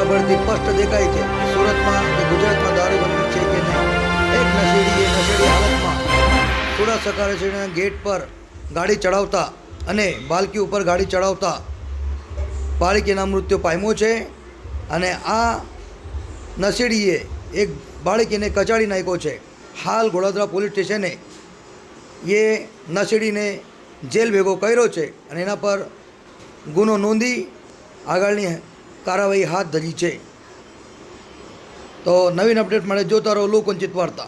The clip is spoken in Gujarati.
પરથી સ્પષ્ટ દેખાય છે કે સુરતમાં કે ગુજરાતમાં દારૂબંધી છે કે નહીં. એક નશેડી હાલતમાં સુરત સકારેશ્વરના ગેટ પર ગાડી ચડાવતા અને બાલકી ઉપર ગાડી ચડાવતા બાળકીના મૃત્યુ પામ્યો છે. અને આ નશેડીએ એક બાળકીને કચાડી નાખ્યો છે. હાલ ગોળાદરા પોલીસ સ્ટેશને એ નશેડીને જેલ ભેગો કર્યો છે અને એના પર ગુનો નોંધી આગળની કાર્યવાહી હાથ ધરી છે. તો નવીન અપડેટ માટે જોતા રહો લોકવંચિત વાર્તા.